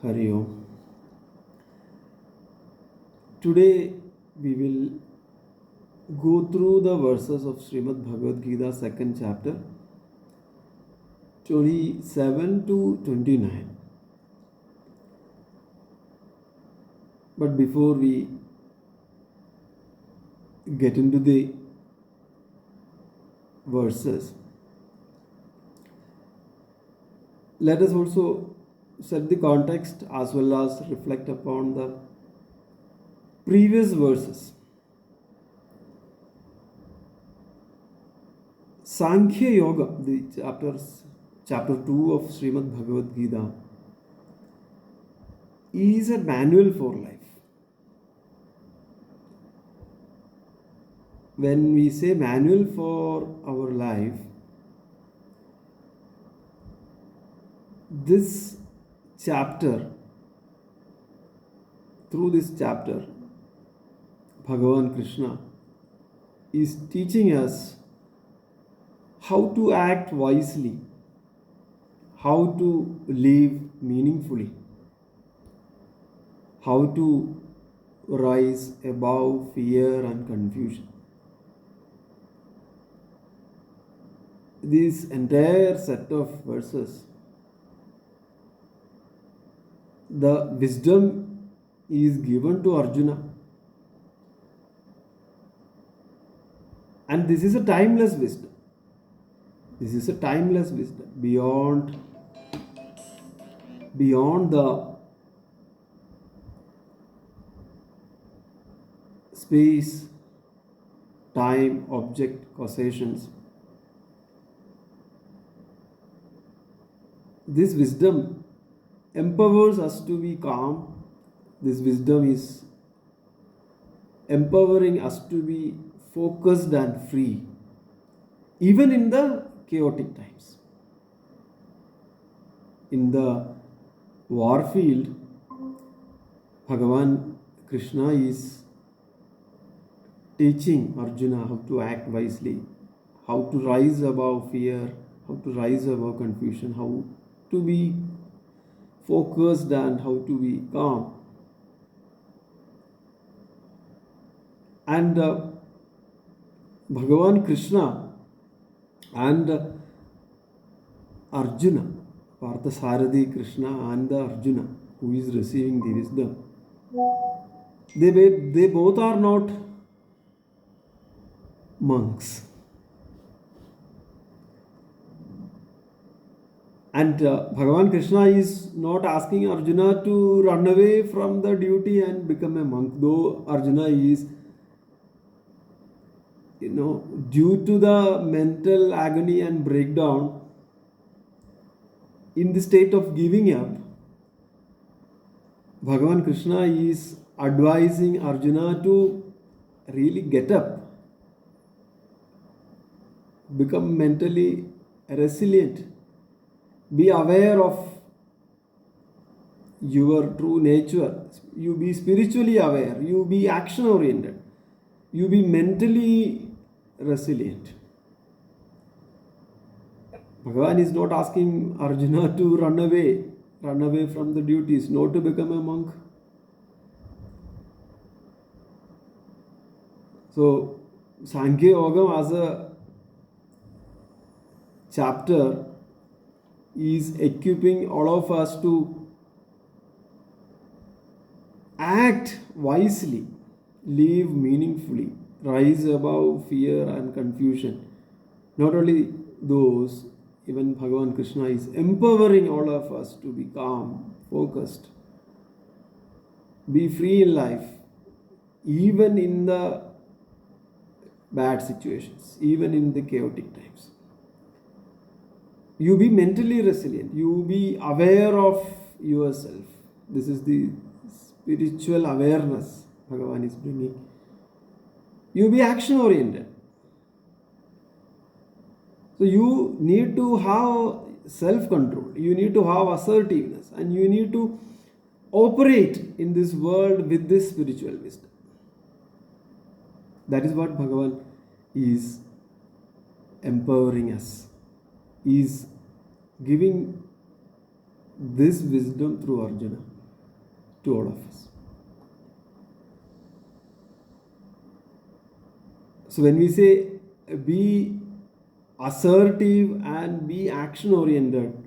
Hari Om. Today we will go through the verses of Srimad Bhagavad Gita, second chapter, 27 to 29. But before we get into the verses, let us also set the context as well as reflect upon the previous verses. Sankhya Yoga, the chapter 2 of Srimad Bhagavad Gita, is a manual for life. When we say manual for our life, this chapter, through this chapter, Bhagavan Krishna is teaching us how to act wisely, how to live meaningfully, how to rise above fear and confusion. This entire set of verses, the wisdom is given to Arjuna, and this is a timeless wisdom. This is a timeless wisdom beyond the space, time, object, causations. This wisdom empowers us to be calm. This wisdom is empowering us to be focused and free, even in the chaotic times. In the war field, Bhagavan Krishna is teaching Arjuna how to act wisely, how to rise above fear, how to rise above confusion, how to be focused and how to be calm. And Bhagavan Krishna and Arjuna, Parthasarathi Krishna and the Arjuna who is receiving the wisdom, they both are not monks. And Bhagavan Krishna is not asking Arjuna to run away from the duty and become a monk, though Arjuna is, due to the mental agony and breakdown, in the state of giving up. Bhagavan Krishna is advising Arjuna to really get up, become mentally resilient, be aware of your true nature, you be spiritually aware, you be action oriented, you be mentally resilient. Bhagavan is not asking Arjuna to run away from the duties, not to become a monk. So Sankhya Yoga as a chapter is equipping all of us to act wisely, live meaningfully, rise above fear and confusion. Not only those, even Bhagavan Krishna is empowering all of us to be calm, focused, be free in life, even in the bad situations, even in the chaotic times. You be mentally resilient. You be aware of yourself. This is the spiritual awareness Bhagavan is bringing. You be action oriented. So you need to have self-control. You need to have assertiveness. And you need to operate in this world with this spiritual wisdom. That is what Bhagavan is empowering us, is giving this wisdom through Arjuna to all of us. So when we say be assertive and be action oriented,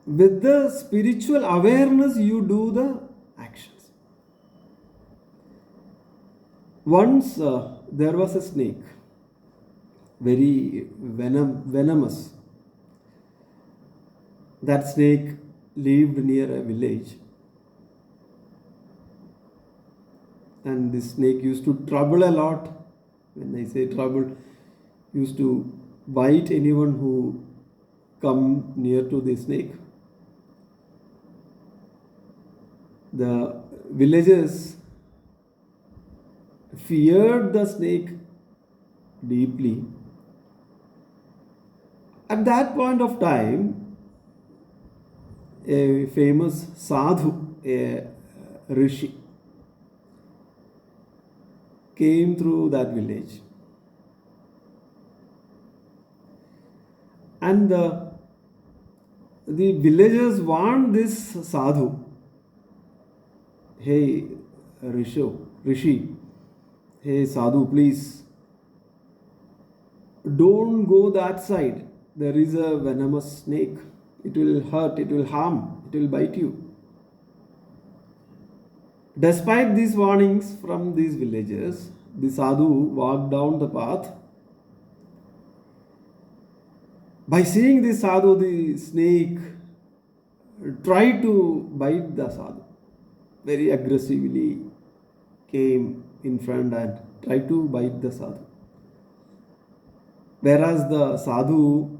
with the spiritual awareness you do the actions. Once there was a snake, very venomous. That snake lived near a village, and this snake used to trouble a lot. When I say trouble, used to bite anyone who come near to the snake. The villagers feared the snake deeply. At that point of time, a famous sadhu, a rishi, came through that village. And the villagers warned this sadhu, hey Rishi, hey sadhu, please don't go that side. There is a venomous snake. It will hurt, it will harm, it will bite you. Despite these warnings from these villagers, the sadhu walked down the path. By seeing this sadhu, the snake tried to bite the sadhu. Very aggressively came in front and tried to bite the sadhu. Whereas the sadhu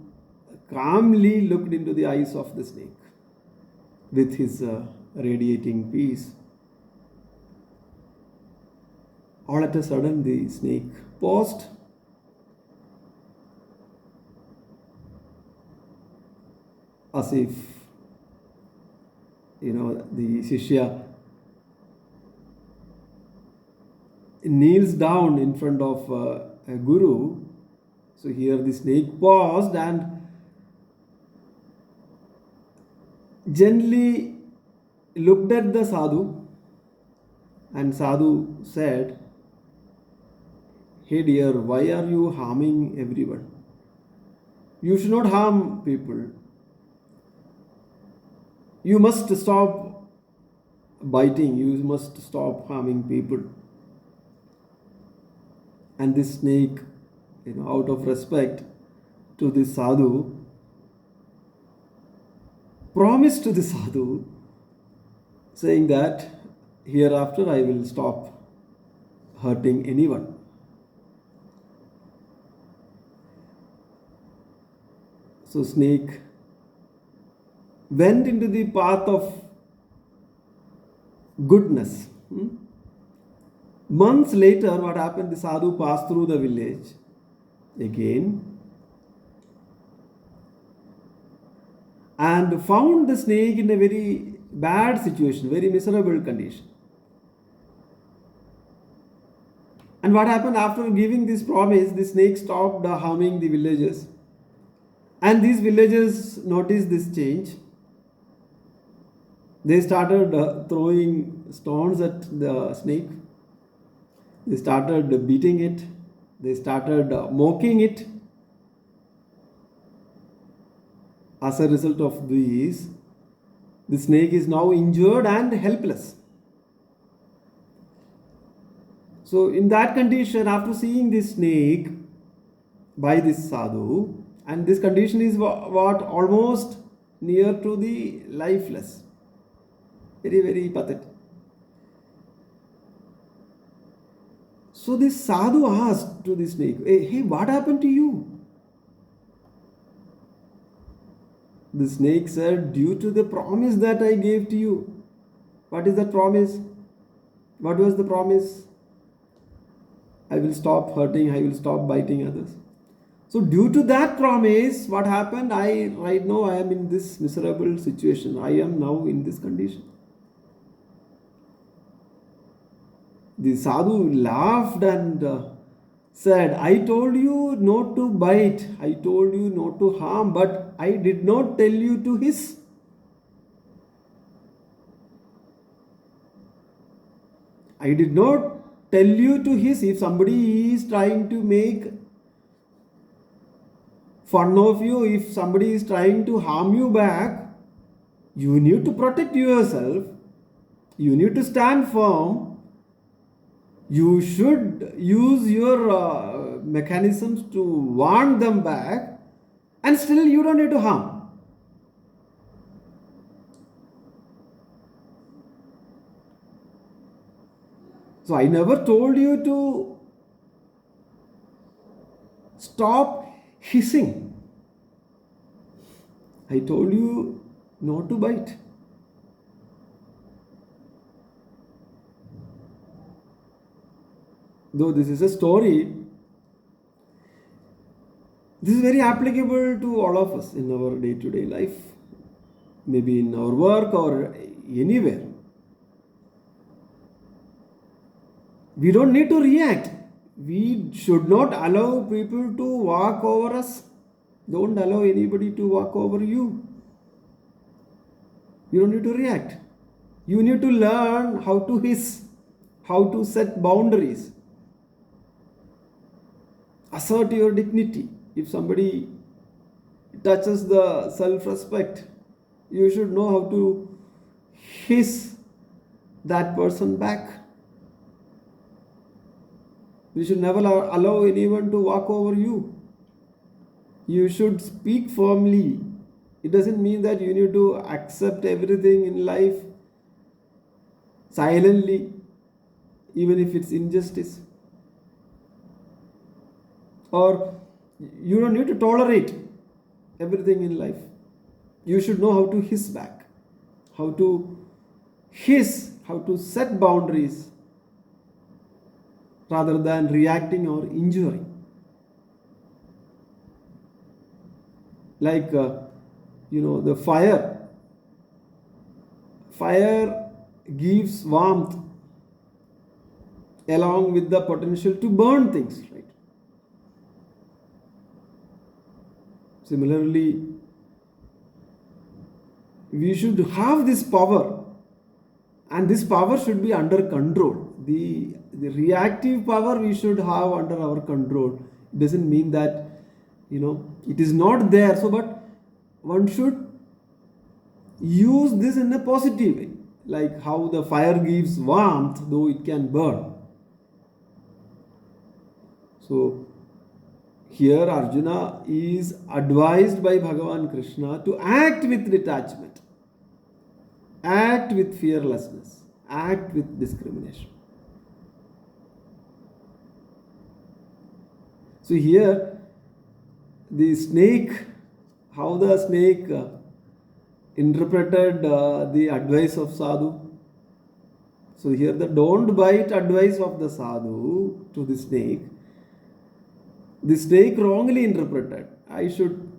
calmly looked into the eyes of the snake with his radiating peace. All at a sudden, the snake paused, as if, the Shishya kneels down in front of a guru. So here the snake paused and gently looked at the sadhu, and sadhu said, hey dear, why are you harming everyone? You should not harm people. You must stop biting, you must stop harming people. And this snake, out of respect to this sadhu, promised to the sadhu, saying that hereafter I will stop hurting anyone. So snake went into the path of goodness. Months later, what happened? The sadhu passed through the village again and found the snake in a very bad situation, very miserable condition. And what happened? After giving this promise, the snake stopped harming the villagers. And these villagers noticed this change. They started throwing stones at the snake. They started beating it. They started mocking it. As a result of these, the snake is now injured and helpless. So in that condition, after seeing this snake by this sadhu, and this condition is what almost near to the lifeless. Very, very pathetic. So this sadhu asked to the snake, hey, what happened to you? The snake said, due to the promise that I gave to you. What is that promise? What was the promise? I will stop hurting, I will stop biting others. So due to that promise, what happened? Right now I am in this miserable situation. I am now in this condition. The sadhu laughed and said, I told you not to bite, I told you not to harm, but I did not tell you to hiss. I did not tell you to hiss. If somebody is trying to make fun of you, if somebody is trying to harm you back, you need to protect yourself. You need to stand firm. You should use your mechanisms to warn them back, and still you don't need to harm. So I never told you to stop hissing. I told you not to bite. Though this is a story, this is very applicable to all of us in our day-to-day life, maybe in our work or anywhere. We don't need to react. We should not allow people to walk over us. Don't allow anybody to walk over you. You don't need to react. You need to learn how to hiss, how to set boundaries. Assert your dignity. If somebody touches the self-respect, you should know how to hiss that person back. You should never allow anyone to walk over you. You should speak firmly. It doesn't mean that you need to accept everything in life silently, even if it's injustice. Or you don't need to tolerate everything in life. You should know how to hiss back, how to hiss, how to set boundaries rather than reacting or injuring. Like, the fire. Fire gives warmth along with the potential to burn things, right? Similarly, we should have this power, and this power should be under control. The reactive power we should have under our control. It doesn't mean that it is not there. So, but one should use this in a positive way, like how the fire gives warmth, though it can burn. So, here Arjuna is advised by Bhagavan Krishna to act with detachment, act with fearlessness, act with discrimination. So here the snake, how the snake interpreted the advice of sadhu. So here the don't bite advice of the sadhu to the snake wrongly interpreted. I should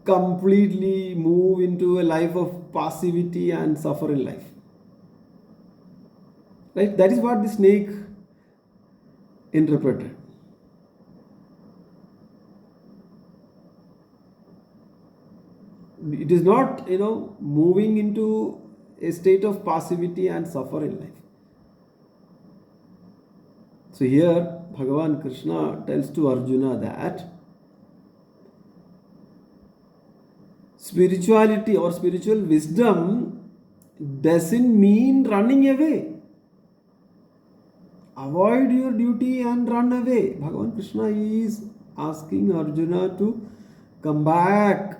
completely move into a life of passivity and suffer in life. Right? That is what the snake interpreted. It is not, moving into a state of passivity and suffer in life. So here, Bhagavan Krishna tells to Arjuna that spirituality or spiritual wisdom doesn't mean running away. Avoid your duty and run away. Bhagavan Krishna is asking Arjuna to come back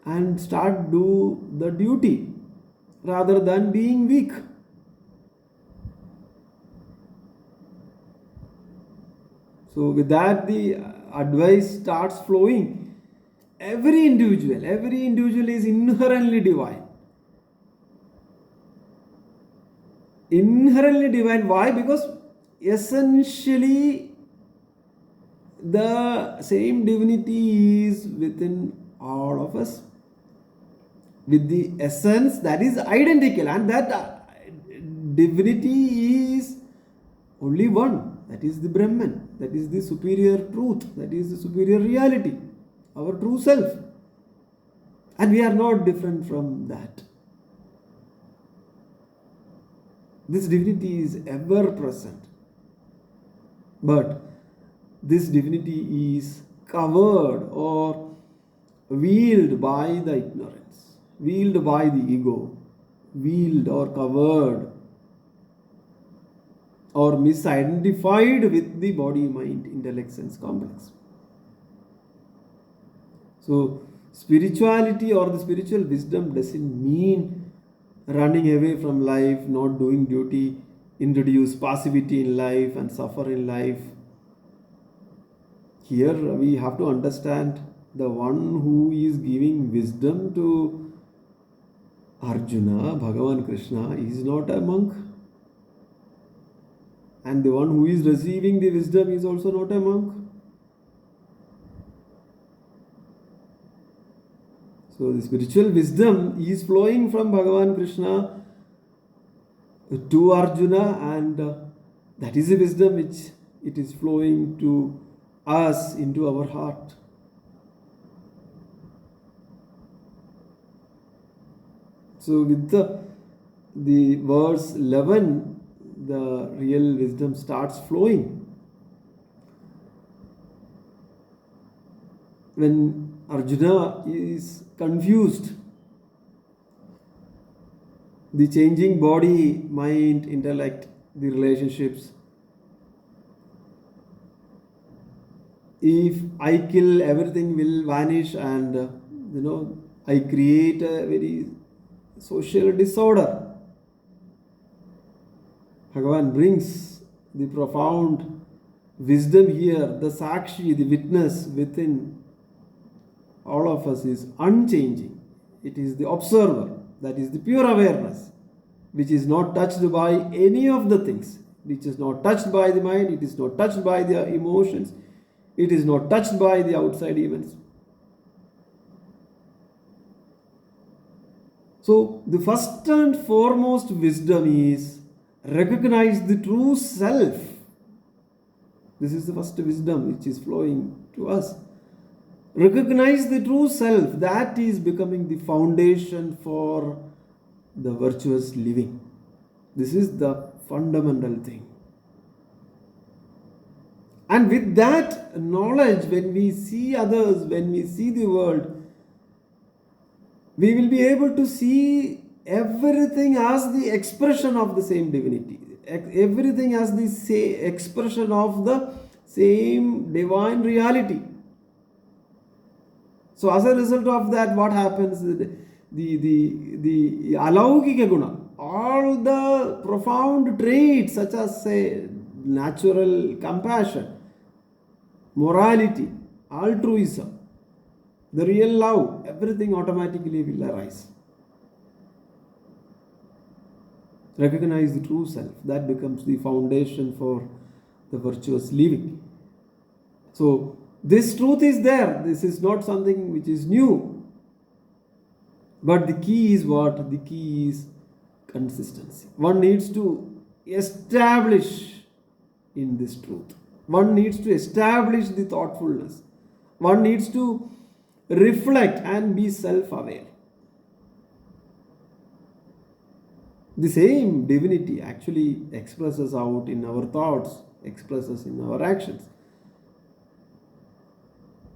and start do the duty rather than being weak. So with that, the advice starts flowing. Every individual is inherently divine. Inherently divine. Why? Because essentially the same divinity is within all of us, with the essence that is identical, and that divinity is only one. That is the Brahman. That is the superior truth. That is the superior reality. Our true self. And we are not different from that. This divinity is ever present. But this divinity is covered or veiled by the ignorance, veiled by the ego, veiled or covered or misidentified with the body, mind, intellect, sense complex. So, spirituality or the spiritual wisdom doesn't mean running away from life, not doing duty, introduce passivity in life and suffer in life. Here we have to understand the one who is giving wisdom to Arjuna, Bhagavan Krishna, is not a monk. And the one who is receiving the wisdom is also not a monk. So the spiritual wisdom is flowing from Bhagavan Krishna to Arjuna, and that is the wisdom which it is flowing to us into our heart. So with the verse 11, the real wisdom starts flowing. When Arjuna is confused, the changing body, mind, intellect, the relationships. If I kill, everything will vanish, and I create a very social disorder. Bhagavan brings the profound wisdom here. The Sakshi, the witness within all of us is unchanging. It is the observer, that is the pure awareness, which is not touched by any of the things, which is not touched by the mind, it is not touched by the emotions, it is not touched by the outside events. So the first and foremost wisdom is recognize the true self. This is the first wisdom which is flowing to us. Recognize the true self. That is becoming the foundation for the virtuous living. This is the fundamental thing. And with that knowledge, when we see others, when we see the world, we will be able to see everything as the expression of the same divinity. Everything as the same expression of the same divine reality. So as a result of that, what happens? The alaukika guna, all the profound traits such as, say, natural compassion, morality, altruism, the real love, everything automatically will arise. Recognize the true self. That becomes the foundation for the virtuous living. So this truth is there. This is not something which is new. But the key is what? The key is consistency. One needs to establish in this truth. One needs to establish the thoughtfulness. One needs to reflect and be self-aware. The same divinity actually expresses out in our thoughts, expresses in our actions,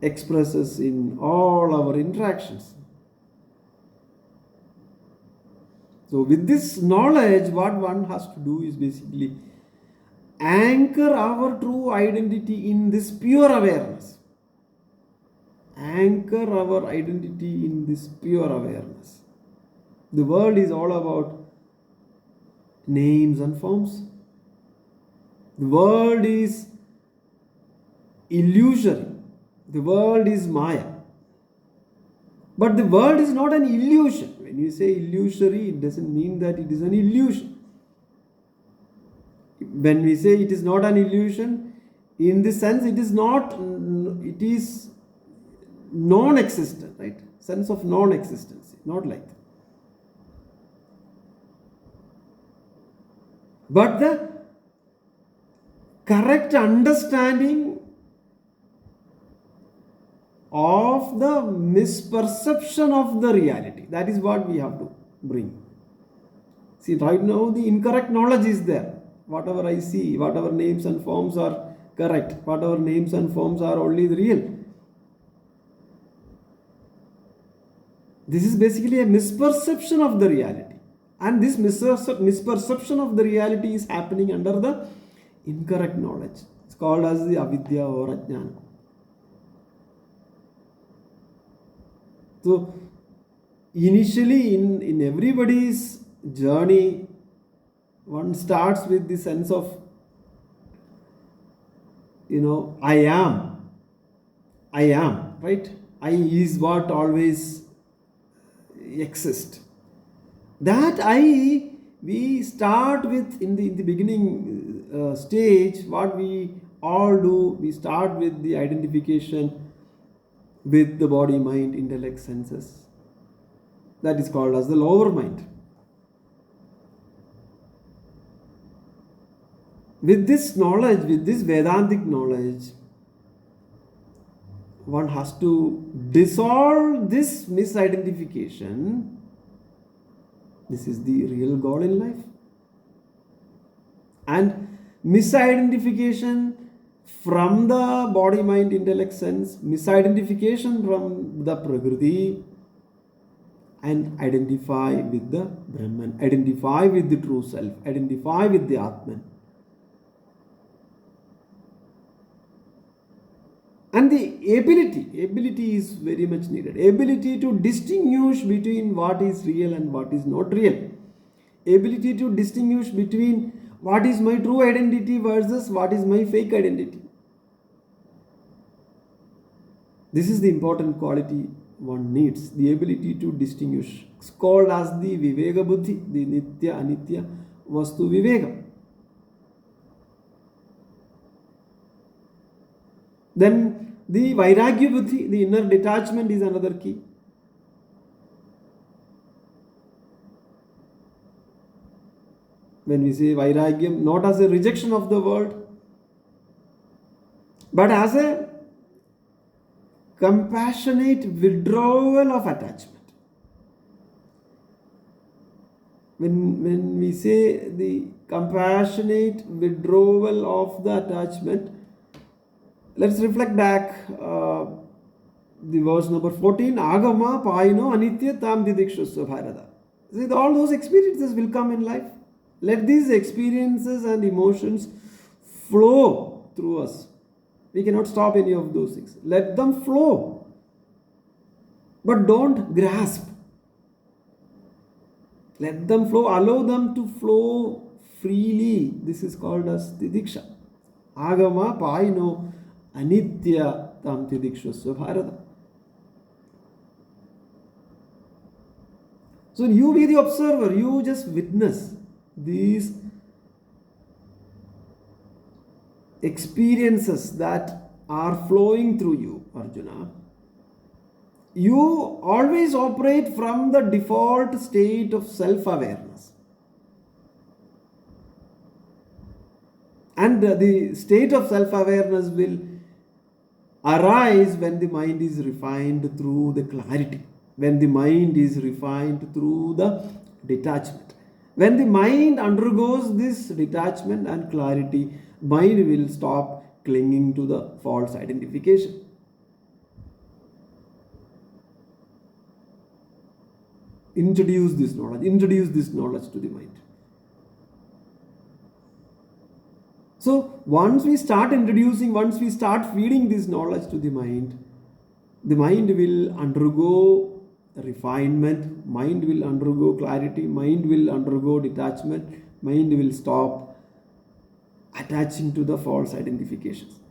expresses in all our interactions. So with this knowledge, what one has to do is basically anchor our true identity in this pure awareness. Anchor our identity in this pure awareness. The world is all about names and forms. The world is illusory. The world is Maya. But the world is not an illusion. When you say illusory, it doesn't mean that it is an illusion. When we say it is not an illusion, in the sense it is non-existent, right? Sense of non-existence, not like that. But the correct understanding of the misperception of the reality. That is what we have to bring. See, right now the incorrect knowledge is there. Whatever I see, whatever names and forms are correct, whatever names and forms are only the real. This is basically a misperception of the reality. And this misperception of the reality is happening under the incorrect knowledge. It's called as the avidya or ajnana. So, initially in everybody's journey, one starts with the sense of, I am, right? I is what always exists. That I, we start with in the beginning stage, what we all do, we start with the identification with the body, mind, intellect, senses. That is called as the lower mind. With this knowledge, with this Vedantic knowledge, one has to dissolve this misidentification. This is the real goal in life. And misidentification from the body, mind, intellect, sense, misidentification from the Prakriti, and identify with the Brahman, identify with the true self, identify with the Ātman. And the ability is very much needed. Ability to distinguish between what is real and what is not real. Ability to distinguish between what is my true identity versus what is my fake identity. This is the important quality one needs. The ability to distinguish. It's called as the Viveka Buddhi, the Nitya Anitya Vastu Viveka. Then the Vairagya Buddhi, the inner detachment, is another key. When we say Vairagyam, not as a rejection of the world, but as a compassionate withdrawal of attachment. When we say the compassionate withdrawal of the attachment, let's reflect back the verse number 14. Agama paino anitya tam didikshusva bharata. See, all those experiences will come in life. Let these experiences and emotions flow through us. We cannot stop any of those things. Let them flow. But don't grasp. Let them flow. Allow them to flow freely. This is called as tidiksha. Agama paino anitya tam tidikshusva bharata. So you be the observer. You just witness these experiences that are flowing through you, Arjuna. You always operate from the default state of self-awareness. And the state of self-awareness will arise when the mind is refined through the clarity, when the mind is refined through the detachment. When the mind undergoes this detachment and clarity, mind will stop clinging to the false identification. Introduce this knowledge to the mind. So once we start feeding this knowledge to the mind will undergo refinement, mind will undergo clarity, mind will undergo detachment, mind will stop attaching to the false identifications.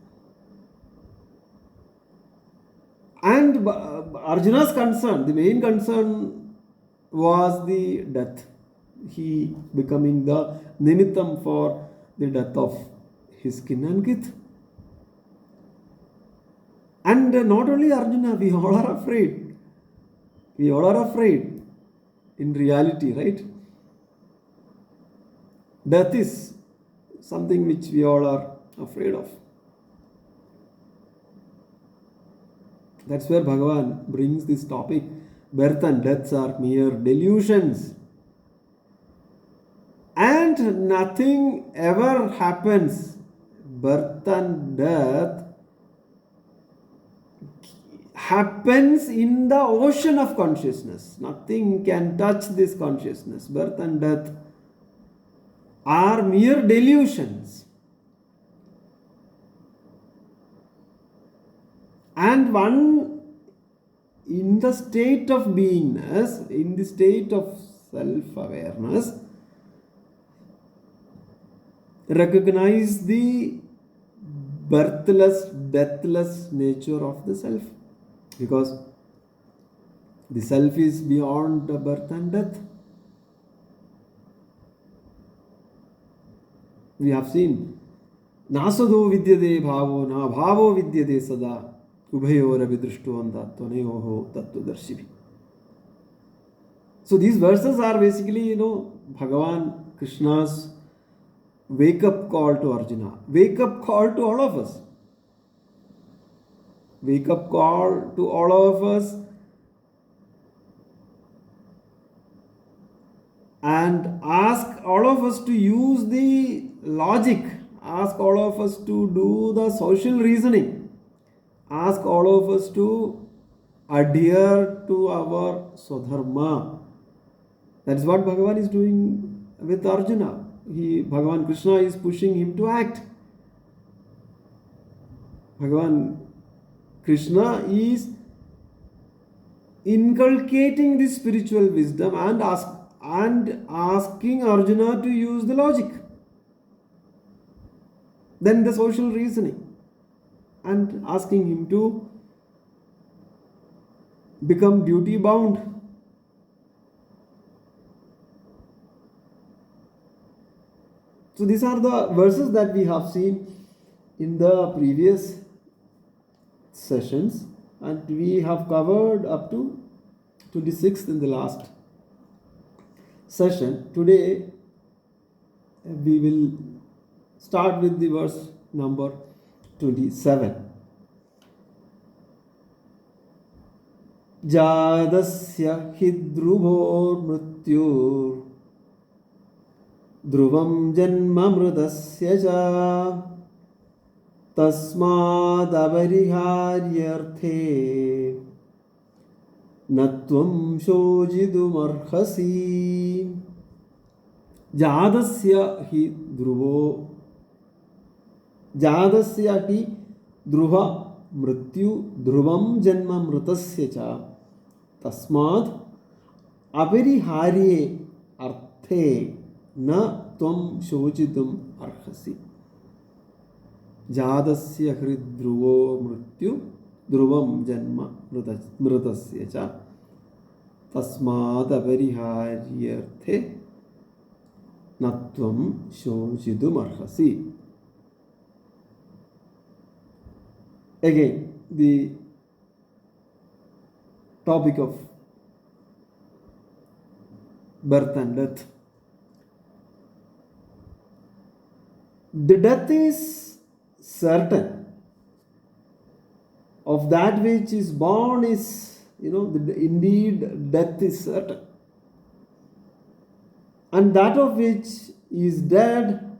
And Arjuna's concern, the main concern was the death. He becoming the nimittam for the death of his kin and kith. And not only Arjuna, we all are afraid. We all are afraid in reality, right? Death is something which we all are afraid of. That's where Bhagavan brings this topic. Birth and deaths are mere delusions. And nothing ever happens. Birth and death happens in the ocean of consciousness. Nothing can touch this consciousness. Birth and death are mere delusions. And one in the state of beingness, in the state of self-awareness, recognize the birthless, deathless nature of the self. Because the self is beyond birth and death. We have seen, Nasado vidyade bhavo na bhavo vidyade sada ubhayor abhidrishtuanda tvaneyoho tattvadarshibhi. So these verses are basically, Bhagavan Krishna's wake-up call to Arjuna, wake-up call to all of us. Wake-up call to all of us, and ask all of us to use the logic, ask all of us to do the social reasoning, ask all of us to adhere to our Swadharma. That's what Bhagavan is doing with Arjuna. Bhagavan Krishna is pushing him to act. Bhagavan Krishna is inculcating this spiritual wisdom and asking Arjuna to use the logic. Then the social reasoning, and asking him to become duty bound. So these are the verses that we have seen in the previous sessions, and we have covered up to 26th in the last session. Today we will start with the verse number 27. Jadasya hidrubhor mrityur dhruvam janma mridasya ja tasmad avariharyarthe natvam shojidumarhasi. Jadasya hi dhruvo Jadasya hi dhruva mrityu dhruvam janma mritasya cha tasmad apariharye arthe na tvam shojitum arhasi. Jadasya hi dhruvo mrityu dhruvam janma mritasya cha tasmad apariharye arthe na tvam shojitum arhasi. Again, the topic of birth and death. The death is certain. Of that which is born is, indeed death is certain. And that of which is dead,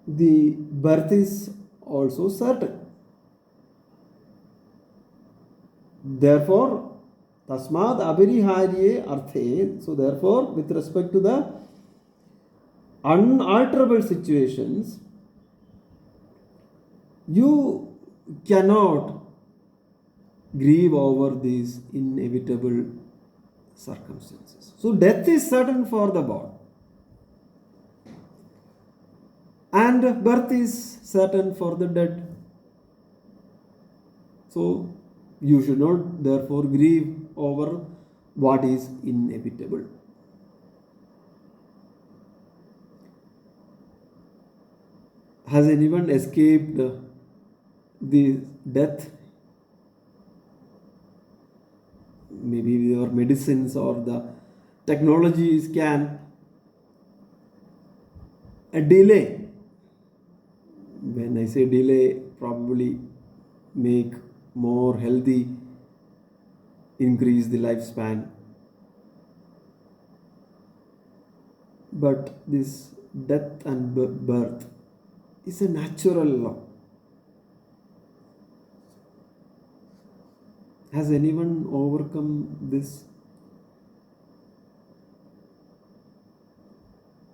the birth is also certain. Therefore, tasmad abhiriharye arthe. So therefore, with respect to the unalterable situations, you cannot grieve over these inevitable circumstances. So death is certain for the born, and birth is certain for the dead. So you should not therefore grieve over what is inevitable. Has anyone escaped the death? Maybe your medicines or the technologies can delay I say delay, probably make more healthy, increase the lifespan. But this death and birth is a natural law. Has anyone overcome this?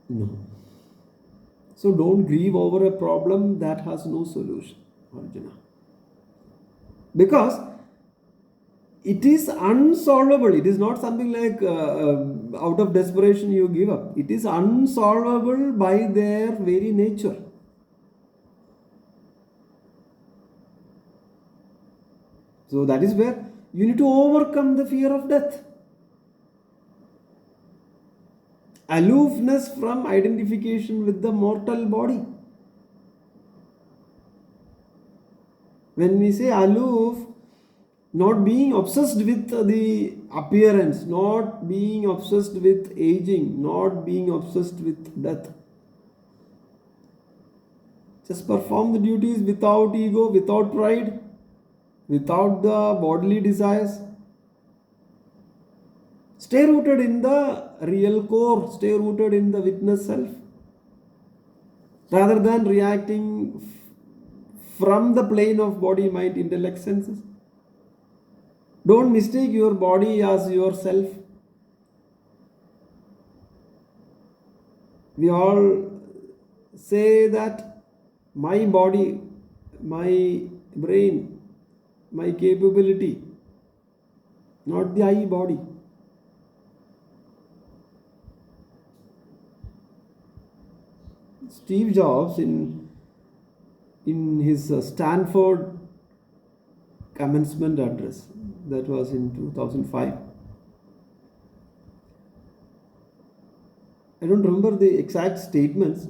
No. So don't grieve over a problem that has no solution, Arjuna. Because it is unsolvable. It is not something like out of desperation you give up. It is unsolvable by their very nature. So that is where you need to overcome the fear of death. Aloofness from identification with the mortal body. When we say aloof, not being obsessed with the appearance, not being obsessed with aging, not being obsessed with death. Just perform the duties without ego, without pride, without the bodily desires. Stay rooted in the real core, stay rooted in the witness self. Rather than reacting from the plane of body, mind, intellect, senses. Don't mistake your body as yourself. We all say that my body, my brain, my capability, not the I body. Steve Jobs in his Stanford commencement address, that was in 2005. I don't remember the exact statements.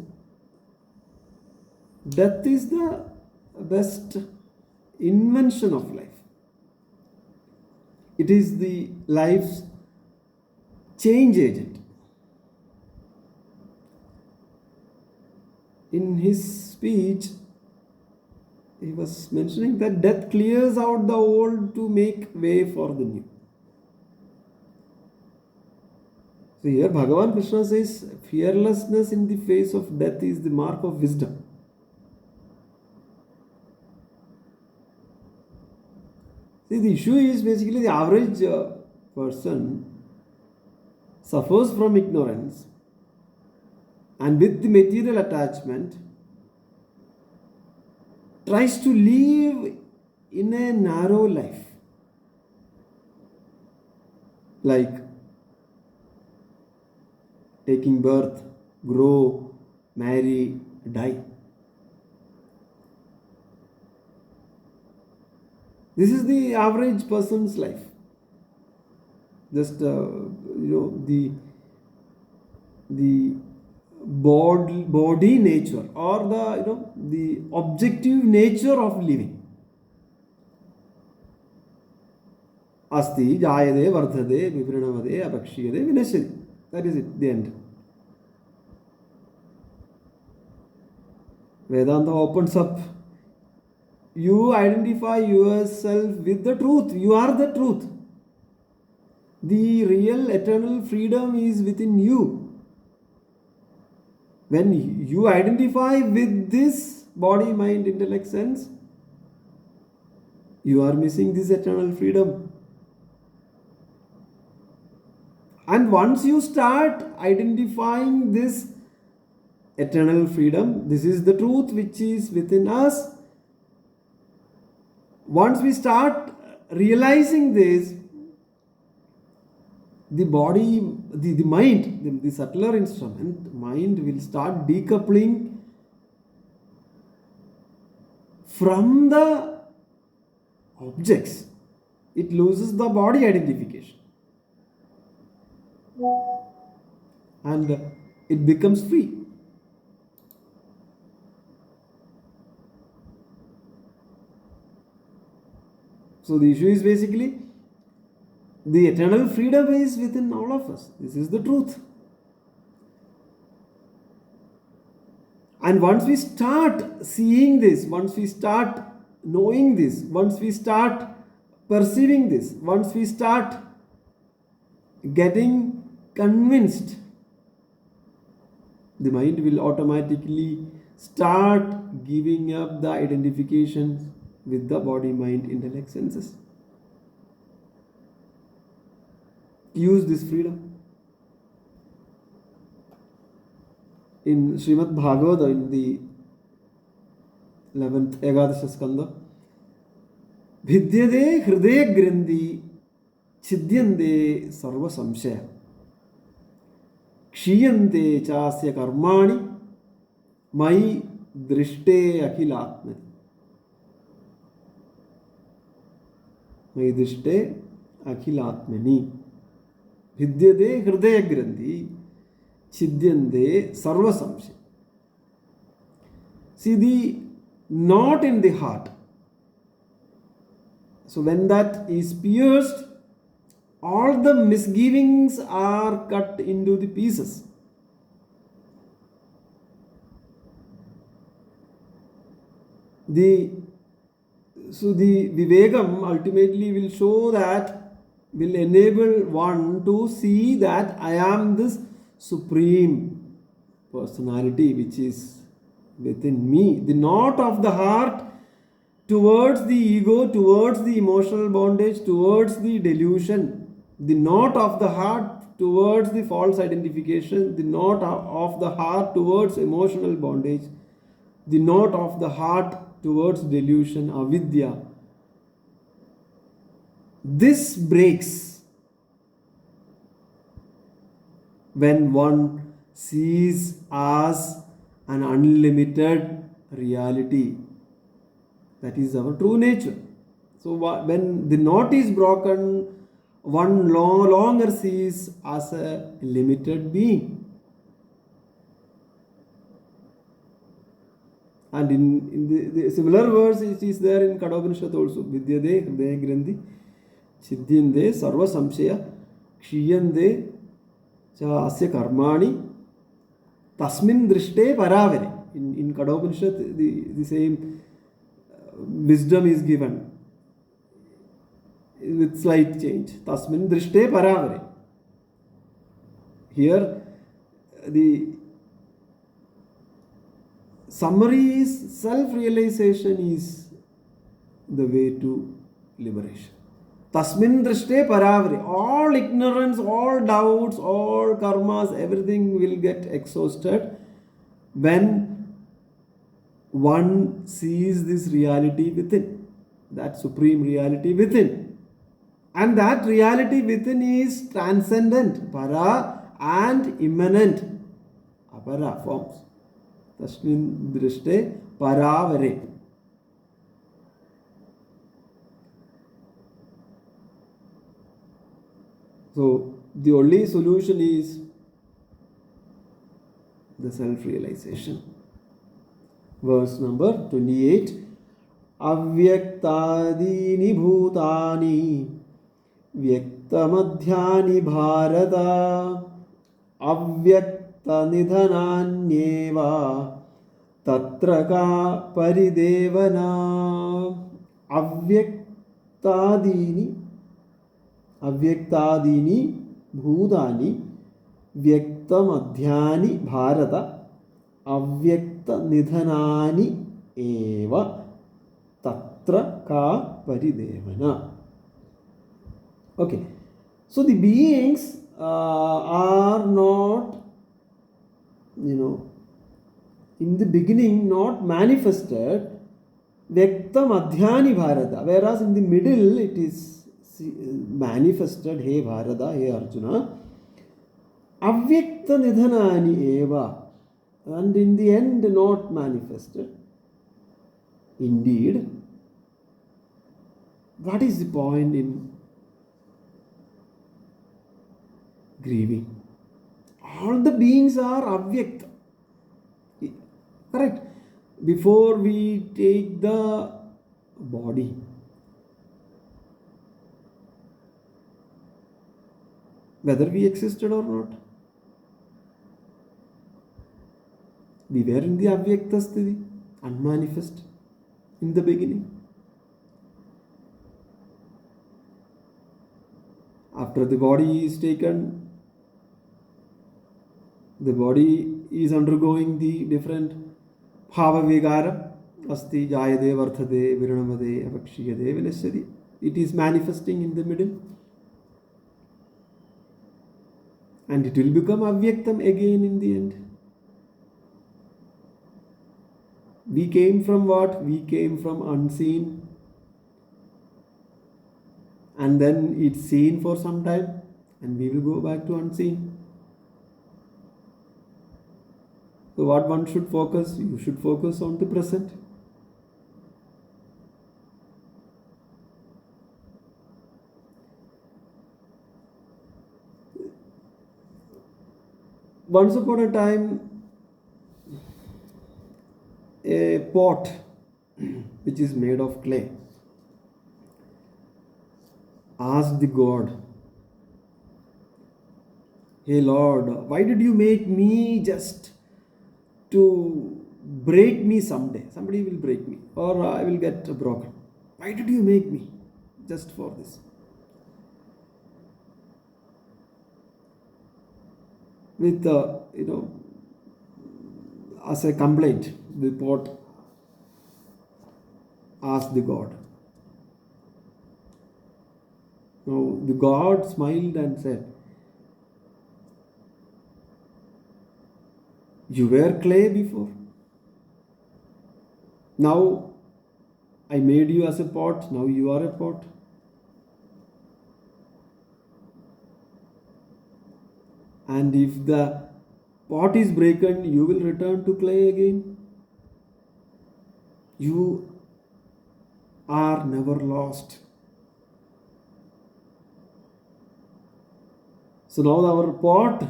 Death is the best invention of life. It is the life's change agent. In his speech, he was mentioning that death clears out the old to make way for the new. So here Bhagavan Krishna says fearlessness in the face of death is the mark of wisdom. See, the issue is basically the average person suffers from ignorance, and with the material attachment tries to live in a narrow life, like taking birth, grow, marry, die. This is the average person's life. Just the body nature, or the objective nature of living. Asti jayade vardhade viprinavade apakshiyade vinashyati. That is it, the end. Vedanta opens up. You identify yourself with the truth. You are the truth. The real eternal freedom is within you. When you identify with this body, mind, intellect, sense, you are missing this eternal freedom. And once you start identifying this eternal freedom, this is the truth which is within us. Once we start realizing this, the body, the mind, the subtler instrument, mind will start decoupling from the objects. It loses the body identification. And it becomes free. So the issue is basically the eternal freedom is within all of us. This is the truth. And once we start seeing this, once we start knowing this, once we start perceiving this, once we start getting convinced, the mind will automatically start giving up the identifications with the body, mind, intellect, senses. Use this freedom. In Srimad Bhagavata, in the 11th Ekadasha Skanda, Vidyade Hridaya Grindhi Chidyande Sarva Samshaya Kshiyante Chasya Karmani Mai Drishte Akhilatmani. Mai Drishte Akhilatmani. Vidyade Hridaya Grindhi Chidyande Sarva Samshaya. See, the knot in the heart. So when that is pierced, all the misgivings are cut into the pieces. So the Vivekam ultimately will show that, will enable one to see that I am this supreme personality which is within me. The knot of the heart towards the ego, towards the emotional bondage, towards the delusion, the knot of the heart towards the false identification, the knot of the heart towards emotional bondage, the knot of the heart towards delusion, avidya. This breaks when one sees as an unlimited reality. That is our true nature. So when the knot is broken, one no longer sees as a limited being. And in the similar verse, it is there in Kadhopanishad also. Vidyade Hridaya Grindhi Chidyande Sarva Samshaya Kshiyande Cha Asya Karmani Tasmin Drishte Paravare. In Kadhopanishad, the same wisdom is given with slight change. Tasmin Drishte Paravare. Here, the summary is self-realization is the way to liberation. Tasmin Drishte Paravare. All ignorance, all doubts, all karmas, everything will get exhausted when one sees this reality within, that supreme reality within. And that reality within is transcendent, para, and immanent, apara forms. Tasmin Drishte Paravare. So the only solution is the self-realization. Verse number 28. Avyaktadini bhutani vyaktamadhyani bharata avyakta nidhananyeva tatra ka paridevana. Avyaktadini bhutani vyaktamadhyani bharata avyakta nidhanani eva tatra ka paridevana. Okay, so the beings are not, in the beginning not manifested vyakta madhyani bharata, whereas in the middle it is manifested, hey Bharata, hey Arjuna, avyakta nidhanani eva, and in the end not manifested. Indeed, what is the point in grieving? All the beings are avyakta. Correct? Before we take the body, whether we existed or not, We were in the avyakta sthiti, unmanifest in the beginning. After the body is taken, the body is undergoing the different bhava vigara, asti, jayade, varthade, viranamade, apakshiyade, vinashyati. It is manifesting in the middle. And it will become avyaktam again in the end. We came from what? We came from unseen. And then it's seen for some time. And we will go back to unseen. So what one should focus? You should focus on the present. Once upon a time, a pot which is made of clay asked the God, "Hey Lord, why did you make me just to break me someday? Somebody will break me or I will get broken. Why did you make me just for this?" With as a complaint, the pot asked the God. Now the God smiled and said, "You were clay before. Now I made you as a pot. Now you are a pot. And if the pot is broken, you will return to clay again. You are never lost." So now our pot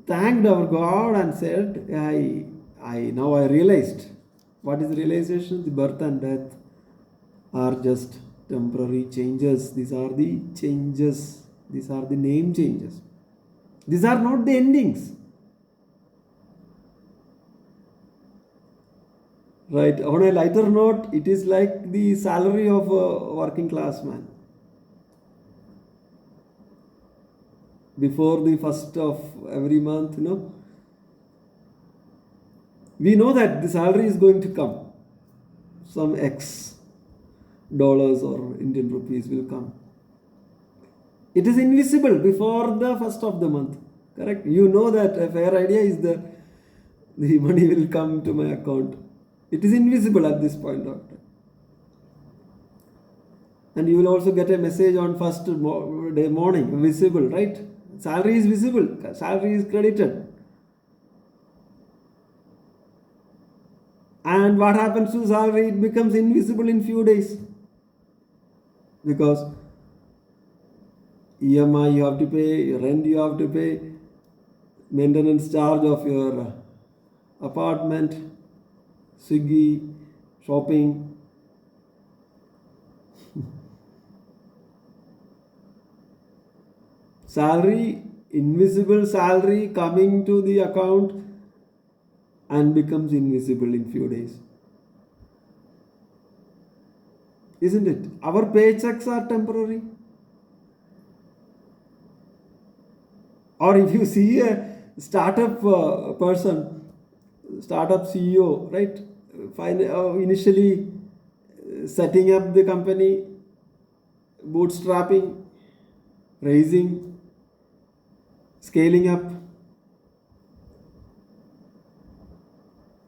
thanked our God and said, now I realized. What is the realization? The birth and death are just temporary changes. These are the changes. These are the name changes. These are not the endings. Right? On a lighter note, it is like the salary of a working class man. Before the first of every month, we know that the salary is going to come. Some X dollars or Indian rupees will come. It is invisible before the first of the month. Correct? You know that a fair idea is that the money will come to my account. It is invisible at this point of time. And you will also get a message on first day morning, visible, right? Salary is visible. Salary is credited. And what happens to salary? It becomes invisible in few days. Because EMI you have to pay, rent you have to pay, maintenance charge of your apartment, Swiggy, shopping. Salary, invisible salary coming to the account and becomes invisible in few days. Isn't it? Our paychecks are temporary. Or if you see a startup person, startup CEO, right? Initially setting up the company, bootstrapping, raising, scaling up,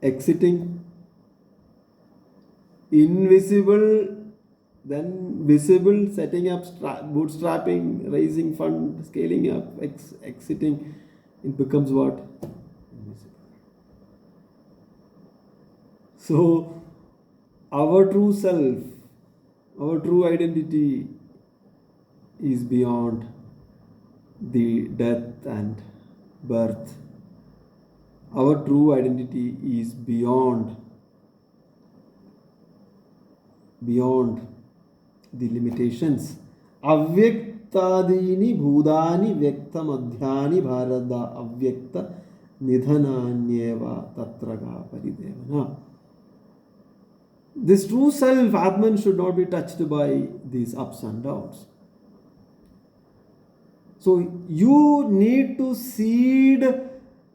exiting, invisible, then visible, setting up, bootstrapping, raising fund, scaling up, exiting. It becomes what? Invisible. So our true self, our true identity is beyond the death and birth. Our true identity is beyond the limitations. Avyaktadini bhudani vyakta madhyani bharada avyakta nidhananyeva tatraga paridevana. This true self, Ātman, should not be touched by these ups and downs. So you need to seed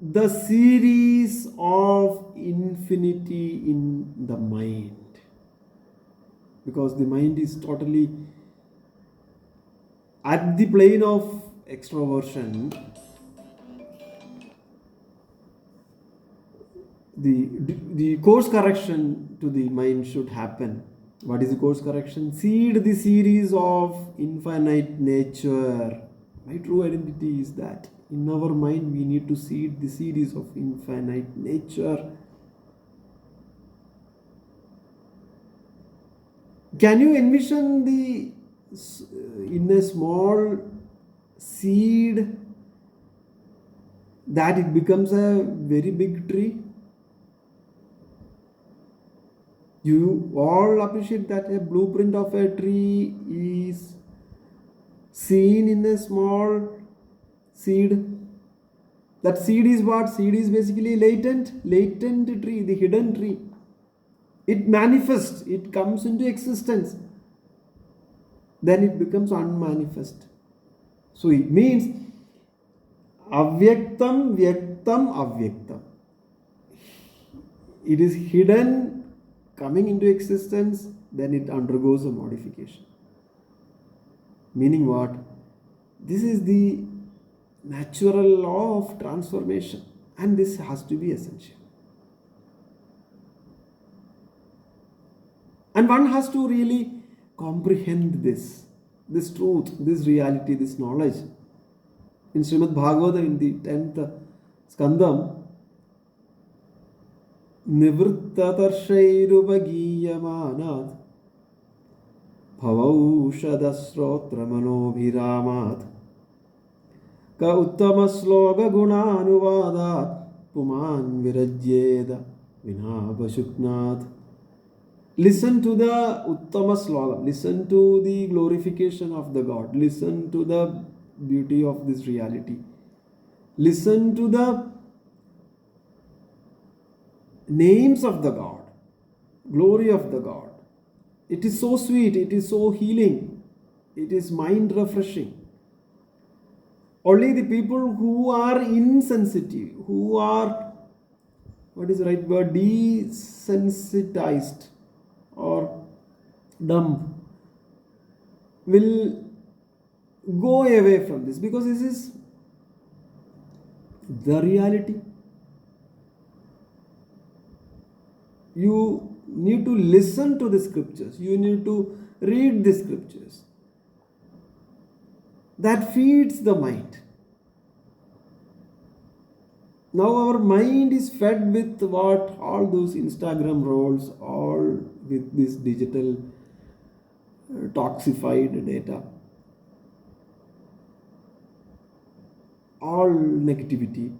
the series of infinity in the mind. Because the mind is totally at the plane of extroversion. The course correction to the mind should happen. What is the course correction? Seed the series of infinite nature. My true identity is that. In our mind, we need to seed the series of infinite nature. Can you envision in a small seed that it becomes a very big tree? You all appreciate that a blueprint of a tree is seen in a small seed. That seed is what? Seed is basically latent tree, the hidden tree. It manifests, it comes into existence. Then it becomes unmanifest. So it means avyaktam, vyaktam, avyaktam. It is hidden, coming into existence, then it undergoes a modification. Meaning what? This is the natural law of transformation, and this has to be essential. And one has to really comprehend this truth, this reality, this knowledge. In Srimad Bhagavatam, in the 10th skandam, Nivrittatarshairupagiyamanat Bhavaushadasrotramanobhiramat Ka uttamasloka gunanuvadat Puman virajyeda vinabashuknat. Listen to the Uttama Sloka. Listen to the glorification of the God. Listen to the beauty of this reality. Listen to the names of the God, glory of the God. It is so sweet, it is so healing, it is mind refreshing. Only the people who are insensitive, who are, what is the right word, desensitized or dumb, will go away from this, because this is the reality. You need to listen to the scriptures. You need to read the scriptures. That feeds the mind. Now our mind is fed with what? All those Instagram rolls, all with this digital toxified data. All negativity.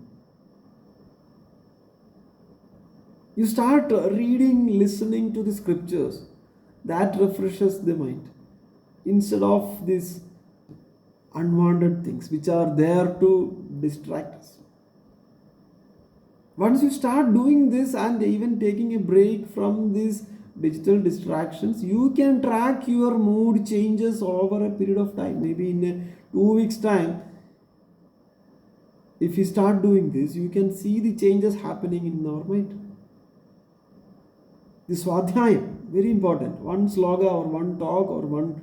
You start reading, listening to the scriptures. That refreshes the mind. Instead of these unwanted things which are there to distract us. Once you start doing this and even taking a break from these digital distractions, you can track your mood changes over a period of time. Maybe in a 2 weeks time, if you start doing this, you can see the changes happening in our mind. The Swadhyayam, very important. One sloga or one talk or one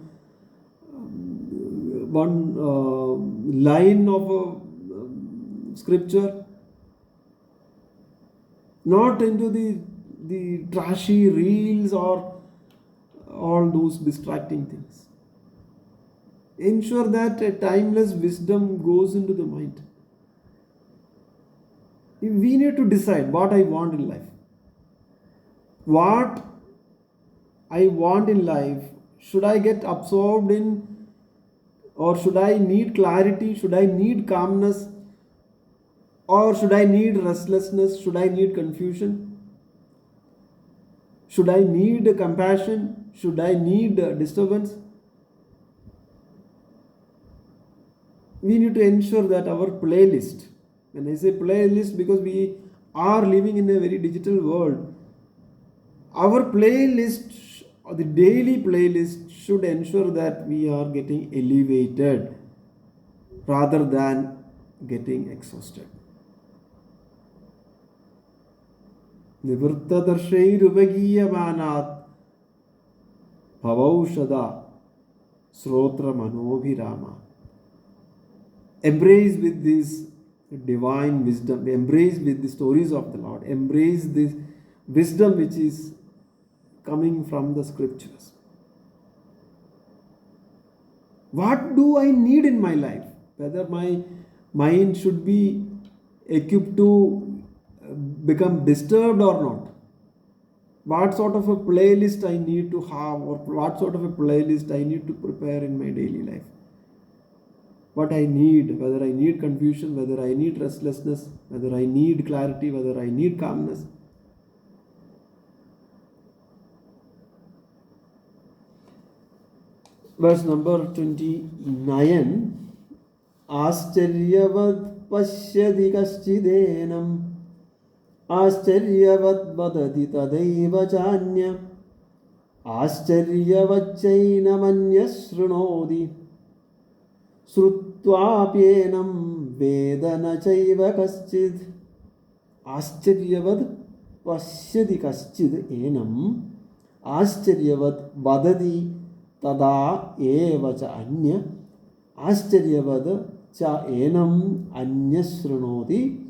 line of a scripture, not into the trashy reels or all those distracting things. Ensure that a timeless wisdom goes into the mind. We need to decide what I want in life. What I want in life, should I get absorbed in, or should I need clarity, should I need calmness, or should I need restlessness, should I need confusion, should I need compassion, should I need disturbance? We need to ensure that our playlist, When I say playlist, because we are living in a very digital world, our playlist, or the daily playlist, should ensure that we are getting elevated rather than getting exhausted. Nivrittadarshairupagiyamanat bhavaushada srotra manobhirama. Embrace with this divine wisdom, embrace with the stories of the Lord, embrace this wisdom which is coming from the scriptures. What do I need in my life? Whether my mind should be equipped to become disturbed or not. What sort of a playlist I need to have, or what sort of a playlist I need to prepare in my daily life. What I need, whether I need confusion, whether I need restlessness, whether I need clarity, whether I need calmness. Verse number 29. Ascharyavat pashyadi kaschidenam Ascharyavat vadati tadaiva chanya Ascharyavat shrunodi Srutvapyenam vedana chaiva kaschid Ascharyavat pashyadi kaschid enam Ascharyavat vadati tada eva cha anya Ascharyavat cha enam anya shrunodi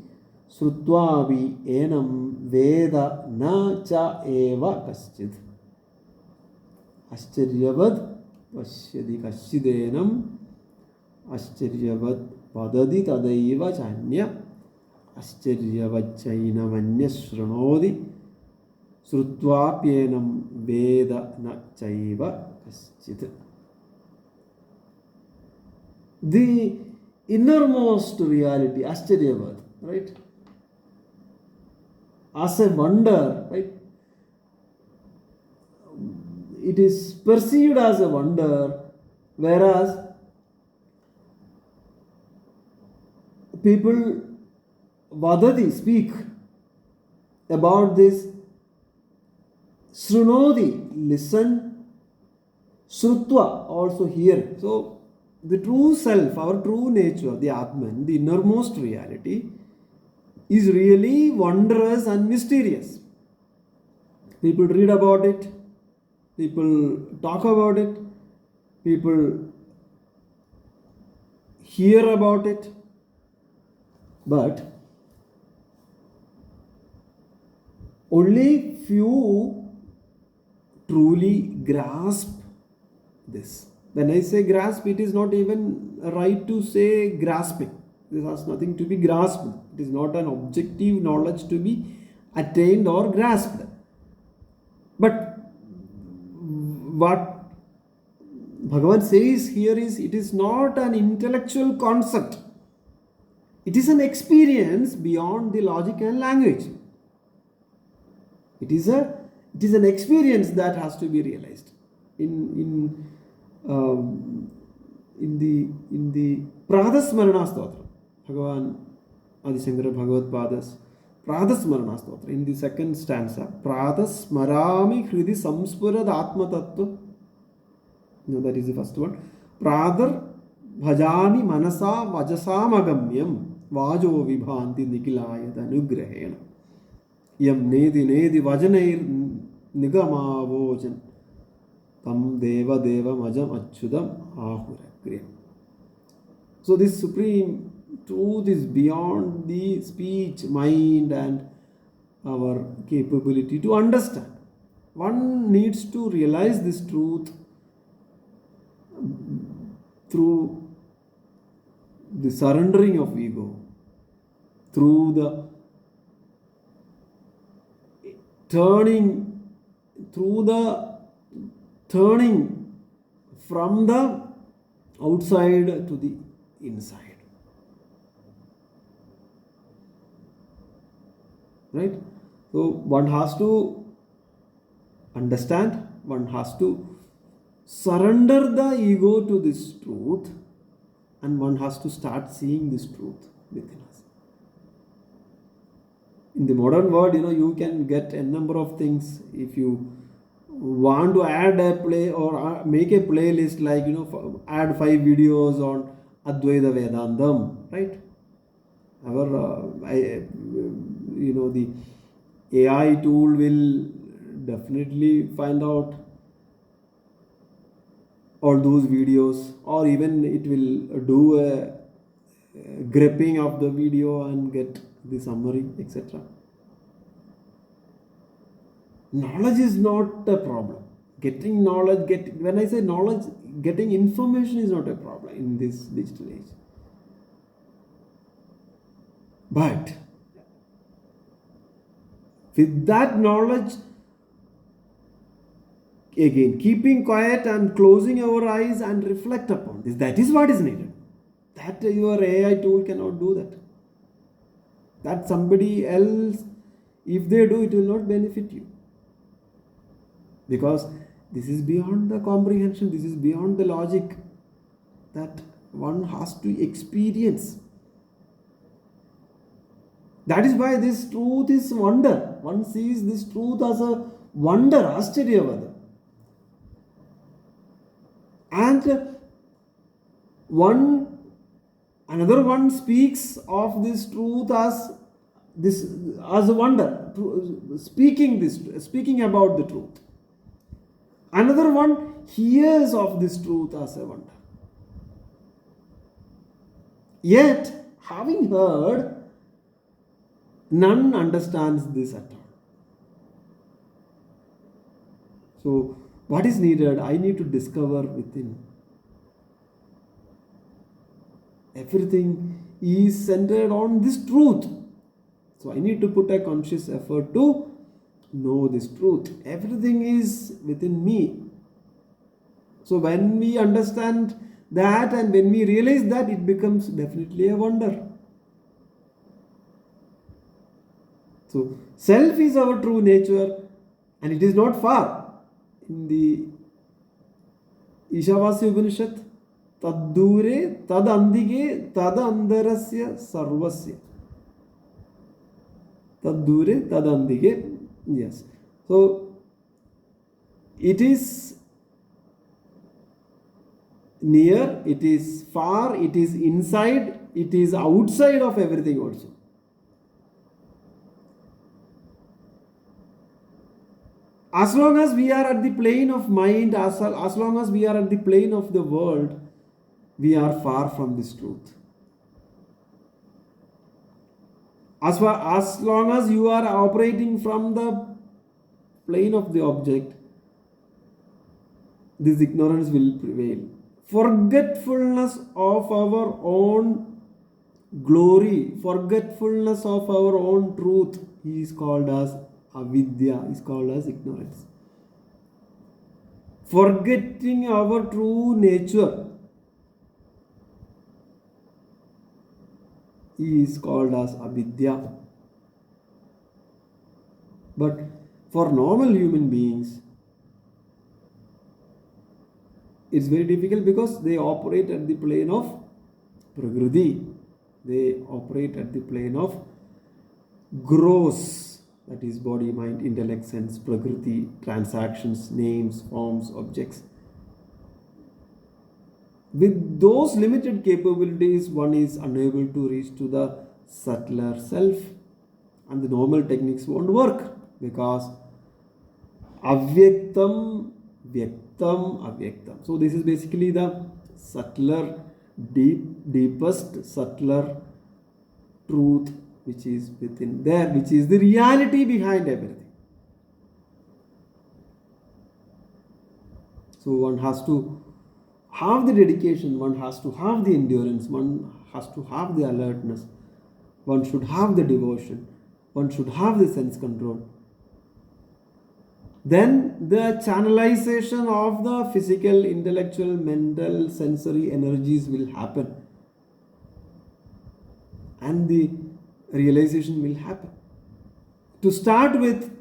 Srutvavi enam veda na cha eva kaschid. Ascharyavat pashyadi kaschidenam Ascharyavat vadadi tadaiva chanya Ascharyavat chainam anya shrunodi Srutvapyenam veda na chaiva kaschid. The innermost reality, Ascharyavat, right? As a wonder, right? It is perceived as a wonder, whereas people vadadi speak about this, shrunodi listen, shrutva also hear. So the true self, our true nature, the Ātman, the innermost reality, is really wondrous and mysterious. People read about it, people talk about it, people hear about it, but only few truly grasp this. When I say grasp, it is not even right to say grasping. This has nothing to be grasped. It is not an objective knowledge to be attained or grasped. But what Bhagavan says here is, it is not an intellectual concept. It is an experience beyond the logic and language. It is an experience that has to be realized. In the Pradasmarana Stotra, Bhagavan Adishankara Bhagavad Padas Pradasmarana Stotra, in the second stanza, Pradasmarami Hridi Samspurad Atma Tattva. No, that is the first one. Pradar Bhajami Manasa Vajasam Agamyam Vajo Vibhanti Nikilayat Anugrahena Yam Nedi Vajanair Nigamavojan Tam Deva Deva Majam Achudam Ahurakriyam. So this supreme truth is beyond the speech, mind and our capability to understand. One needs to realize this truth through the surrendering of ego, through the turning from the outside to the inside. Right? So one has to understand, one has to surrender the ego to this truth, and one has to start seeing this truth within us. In the modern world, you can get a number of things. If you want to add a play or make a playlist, like add 5 videos on Advaita Vedantam, right? The AI tool will definitely find out all those videos, or even it will do a gripping of the video and get the summary, etc. Knowledge is not a problem. Getting knowledge, when I say knowledge, getting information is not a problem in this digital age. But with that knowledge, again, keeping quiet and closing our eyes and reflect upon this, that is what is needed. That your AI tool cannot do that. That somebody else, if they do, it will not benefit you. Because this is beyond the comprehension, this is beyond the logic that one has to experience. That is why this truth is wonder. One sees this truth as a wonder, Ascharya. And another one speaks of this truth as a wonder, speaking about the truth. Another one hears of this truth as a wonder. Yet, having heard, none understands this at all. So, what is needed? I need to discover within. Everything is centered on this truth. So, I need to put a conscious effort to know this truth. Everything is within me. So, when we understand that and when we realize that, it becomes definitely a wonder. So, self is our true nature and it is not far. In the Ishavasya Upanishad, Taddure, Tadandige, Tadandarasya Sarvasya. Taddure, Tadandige. Yes. So, it is near, it is far, it is inside, it is outside of everything also. As long as we are at the plane of mind, as long as we are at the plane of the world, we are far from this truth. As long as you are operating from the plane of the object, this ignorance will prevail. Forgetfulness of our own glory, forgetfulness of our own truth is called as avidya, is called as ignorance. Forgetting our true nature is called as avidya. But for normal human beings, it's very difficult because they operate at the plane of prakriti. They operate at the plane of gross, that is body, mind, intellect, sense, prakriti, transactions, names, forms, objects. With those limited capabilities, one is unable to reach to the subtler self, and the normal techniques won't work because avyaktam, vyaktam, avyaktam. So this is basically the subtler, deepest, subtler truth which is within there, which is the reality behind everything. So one has to have the dedication, one has to have the endurance, one has to have the alertness, one should have the devotion, one should have the sense control. Then the channelization of the physical, intellectual, mental, sensory energies will happen. And the realization will happen. To start with,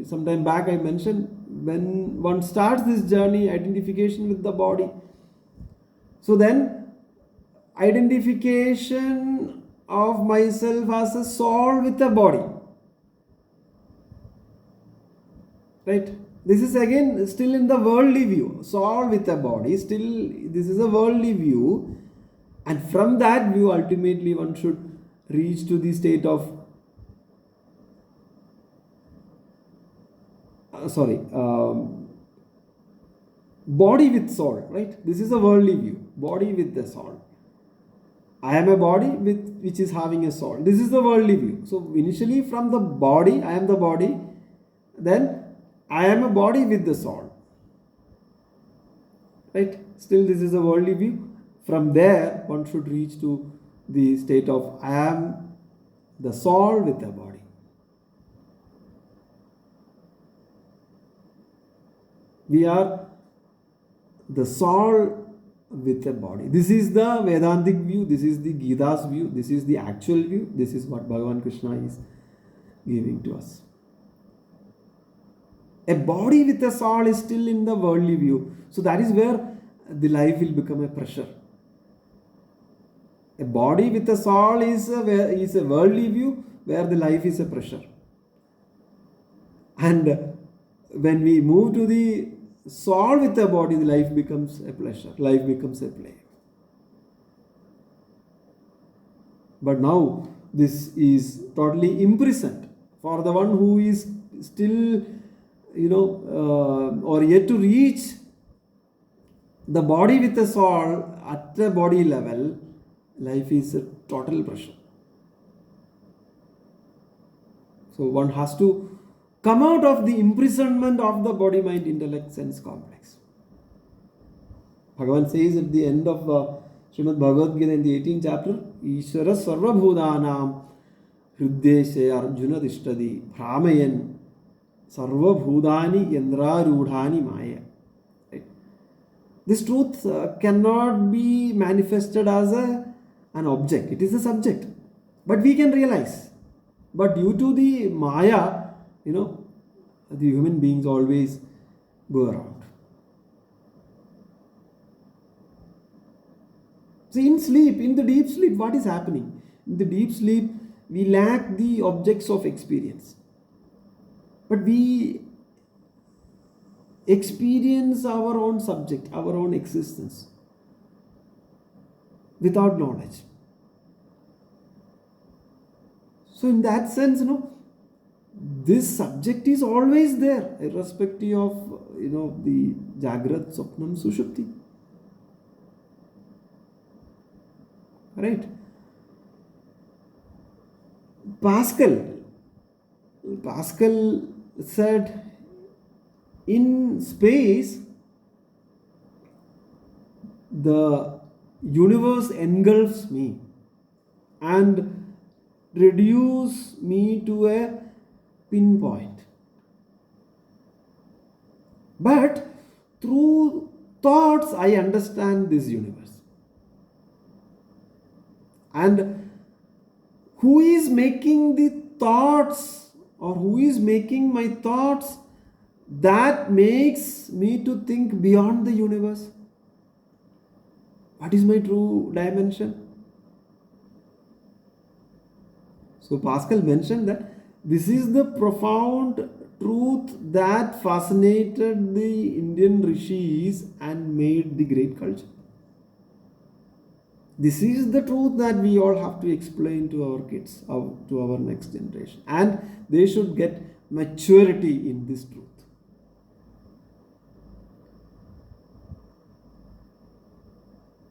some time back I mentioned, when one starts this journey, identification with the body. So then, identification of myself as a soul with the body. Right? This is again still in the worldly view. Soul with a body, still this is a worldly view. And from that view, ultimately one should reach to the state of body with soul, right? This is a worldly view, body with the soul. I am a body which is having a soul. This is the worldly view. So initially from the body, I am the body, then I am a body with the soul, right? Still this is a worldly view. From there one should reach to the state of I am the soul with the body. We are the soul with a body. This is the Vedantic view, this is the Gita's view, this is the actual view, this is what Bhagavan Krishna is giving to us. A body with a soul is still in the worldly view. So that is where the life will become a pressure. A body with a soul is a worldly view where the life is a pressure. And when we move to the soul with a body, the life becomes a pleasure, life becomes a play. But now this is totally imprisoned. For the one who is still, or yet to reach the body with the soul at the body level, life is a total pressure. So one has to come out of the imprisonment of the body, mind, intellect, sense complex. Bhagavan says at the end of Srimad Bhagavad Gita in the 18th chapter, Ishvara Sarva Bhudanam Hriddeshe Arjuna Tishtadi Brahmayan Sarva Bhudani Yandra Rudhani Maya. Right? This truth cannot be manifested as an object. It is a subject. But we can realize. But due to the Maya, the human beings always go around. See, in sleep, in the deep sleep, what is happening? In the deep sleep, we lack the objects of experience. But we experience our own subject, our own existence, without knowledge. So in that sense, this subject is always there, irrespective of the Jagrat, Swapnam, Sushupti. Right? Pascal said, in space, the universe engulfs me and reduce me to a pinpoint. But through thoughts, I understand this universe. And who is making the thoughts, or who is making my thoughts that makes me to think beyond the universe? What is my true dimension? So Pascal mentioned that this is the profound truth that fascinated the Indian rishis and made the great culture. This is the truth that we all have to explain to our kids, to our next generation. And they should get maturity in this truth.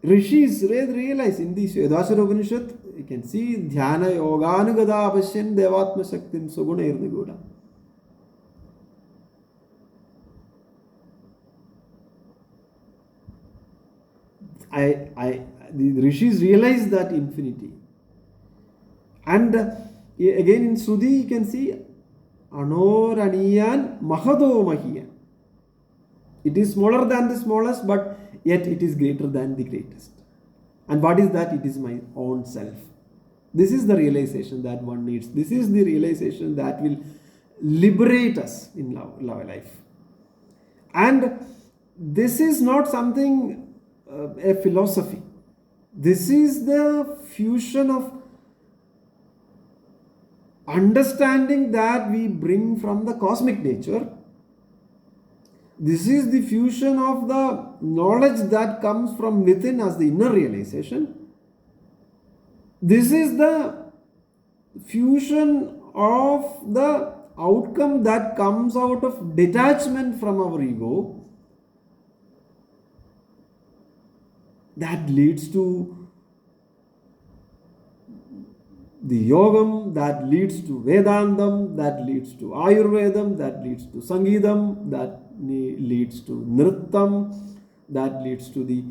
Rishis realize in the Shvedashara Upanishad, you can see Dhyana Yoganugada Pasyan Devatma Shaktim Suguna Irniguda. The rishis realize that infinity. And again in Sudhi you can see Anoraniyan Mahado Mahiyan. It is smaller than the smallest, but yet it is greater than the greatest. And what is that? It is my own self. This is the realization that one needs. This is the realization that will liberate us in life. And this is not something, a philosophy. This is the fusion of understanding that we bring from the cosmic nature This is the fusion of the knowledge that comes from within as the inner realization. This is the fusion of the outcome that comes out of detachment from our ego, that leads to the yogam, that leads to Vedantam, that leads to Ayurvedam, that leads to Sangeetam, that leads to Nrittam, that leads to the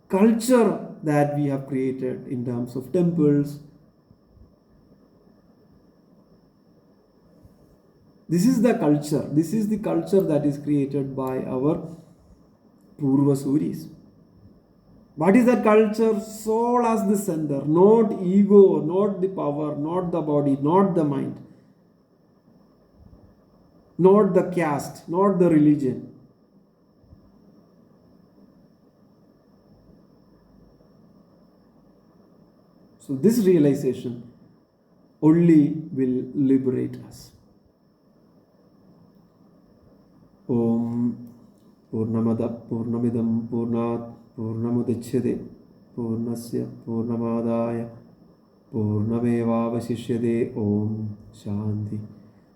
culture that we have created in terms of temples. This is the culture. This is the culture that is created by our Purvasuris. What is that culture? Soul as the center, not ego, not the power, not the body, not the mind, not the caste, not the religion. So this realization only will liberate us. Om Purnamada Purnamidam Purnat Purnamudachyate Purnasya Purnamadaya Purnamevavasishyate. Om Shanti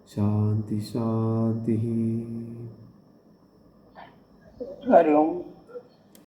Shanti Shanti. Hari Om.